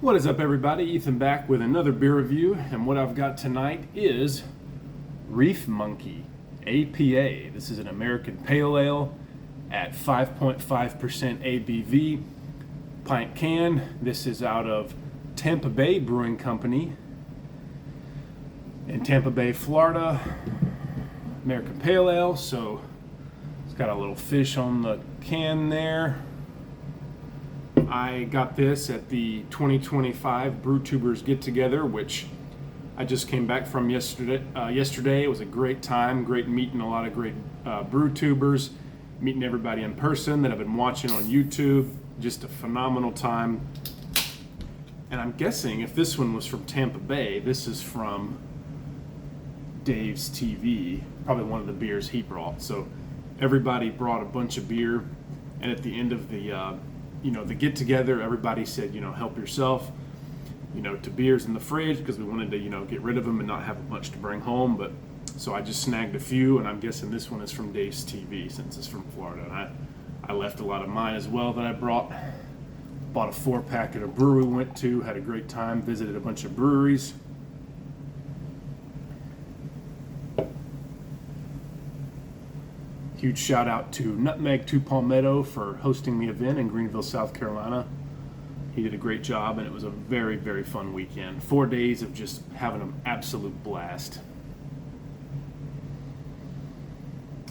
What is up, everybody? Ethan back with another beer review, and what I've got tonight is Reef Monkey APA. This is an American Pale Ale at 5.5% ABV, pint can. This is out of Tampa Bay Brewing Company in Tampa Bay, Florida. American Pale Ale, so it's got a little fish on the can there. I got this at the 2025 BrewTubers Get Together, which I just came back from yesterday. It was a great time, great meeting a lot of great BrewTubers, meeting everybody in person that I've been watching on YouTube. Just a phenomenal time. And I'm guessing if this one was from Tampa Bay, this is from Dave's TV, probably one of the beers he brought. So everybody brought a bunch of beer, and at the end of the the get together, everybody said, help yourself, to beers in the fridge, because we wanted to, get rid of them and not have much to bring home. But so I just snagged a few, and I'm guessing this one is from Dave's TV since it's from Florida. And I left a lot of mine as well that I bought a 4-pack at a brewery we went to, had a great time, visited a bunch of breweries. Huge shout out to Nutmeg 2 Palmetto for hosting the event in Greenville, South Carolina. He did a great job, and it was a very, very fun weekend. 4 days of just having an absolute blast.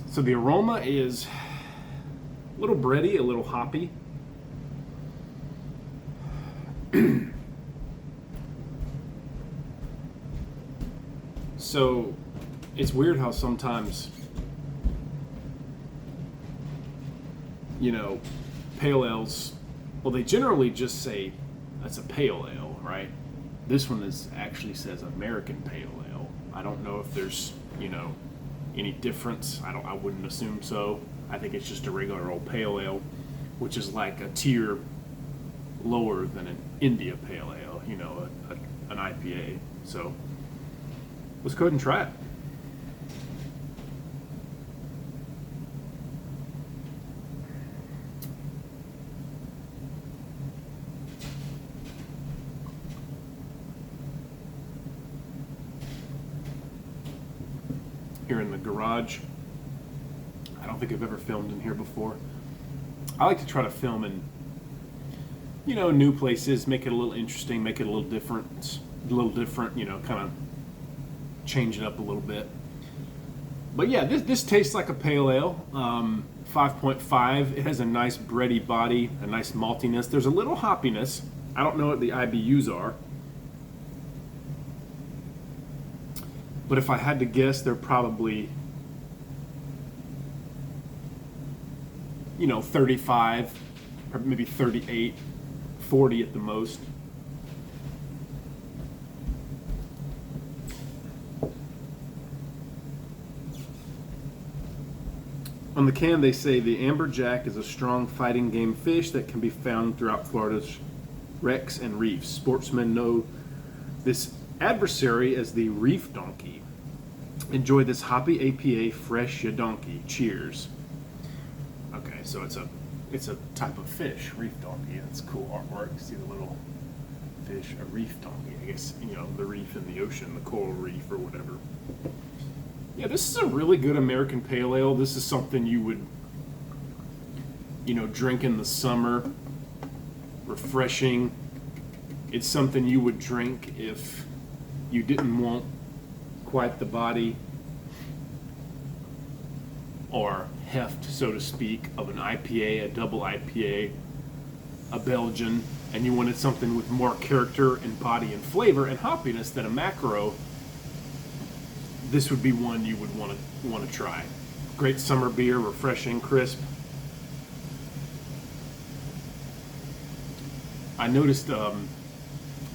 So the aroma is a little bready, a little hoppy. So it's weird how sometimes pale ales, well, they generally just say that's a pale ale, right? This one actually says American Pale Ale. I don't know if there's, any difference. I wouldn't assume so. I think it's just a regular old pale ale, which is like a tier lower than an India Pale Ale, an IPA. So let's go ahead and try it. Here in the garage. I don't think I've ever filmed in here before. I like to try to film in, new places, make it a little interesting, make it a little different, kind of change it up a little bit. But yeah, this tastes like a pale ale. 5.5. It has a nice bready body, a nice maltiness. There's a little hoppiness. I don't know what the IBUs are, but if I had to guess, they're probably, 35, or maybe 38, 40 at the most. On the can, they say the amberjack is a strong fighting game fish that can be found throughout Florida's wrecks and reefs. Sportsmen know this adversary as the reef donkey. Enjoy this hoppy APA fresh ya donkey. Cheers. Okay, so it's a type of fish, reef donkey. That's cool artwork. You see the little fish, a reef donkey. I guess the reef in the ocean, the coral reef or whatever. Yeah, this is a really good American Pale Ale. This is something you would drink in the summer. Refreshing. It's something you would drink if you didn't want quite the body or heft, so to speak, of an IPA, a double IPA, a Belgian, and you wanted something with more character and body and flavor and hoppiness than a macro. This would be one you would want to try. Great summer beer, refreshing, crisp. I noticed at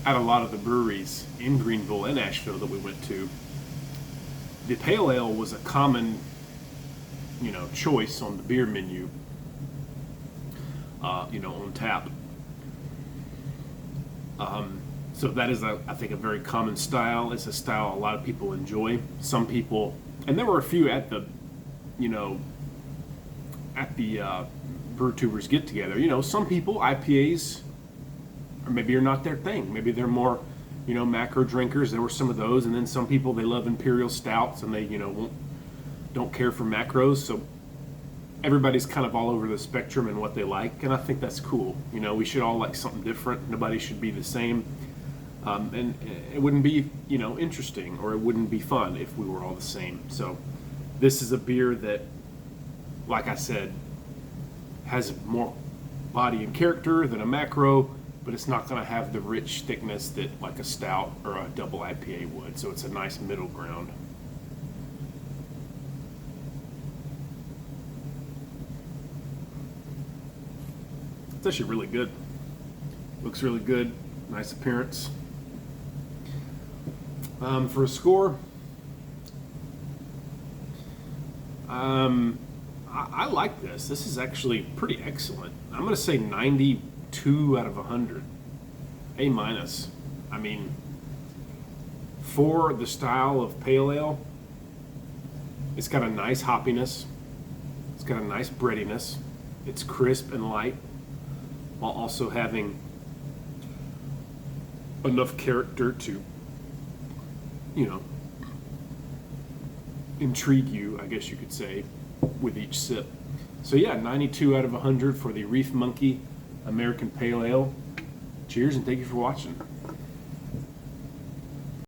a lot of the breweries in Greenville and Asheville that we went to, the pale ale was a common, choice on the beer menu, on tap. So that is, I think, a very common style. It's a style a lot of people enjoy. Some people, and there were a few at the, BrewTubers Get Together. Some people, IPAs are maybe you're not their thing. Maybe they're more, macro drinkers. There were some of those, and then some people, they love imperial stouts and they, don't care for macros. So everybody's kind of all over the spectrum in what they like, and I think that's cool. We should all like something different. Nobody should be the same. And it wouldn't be, interesting, or it wouldn't be fun if we were all the same. So this is a beer that, like I said, has more body and character than a macro, but it's not going to have the rich thickness that like a stout or a double IPA would. So it's a nice middle ground. It's actually really good. Looks really good. Nice appearance. For a score, I like this. This is actually pretty excellent. I'm going to say 92 out of 100. A minus. I mean, for the style of pale ale, it's got a nice hoppiness. It's got a nice breadiness. It's crisp and light, while also having enough character to, intrigue you, I guess you could say, with each sip. So yeah, 92 out of 100 for the Reef Monkey American Pale Ale. Cheers, and thank you for watching.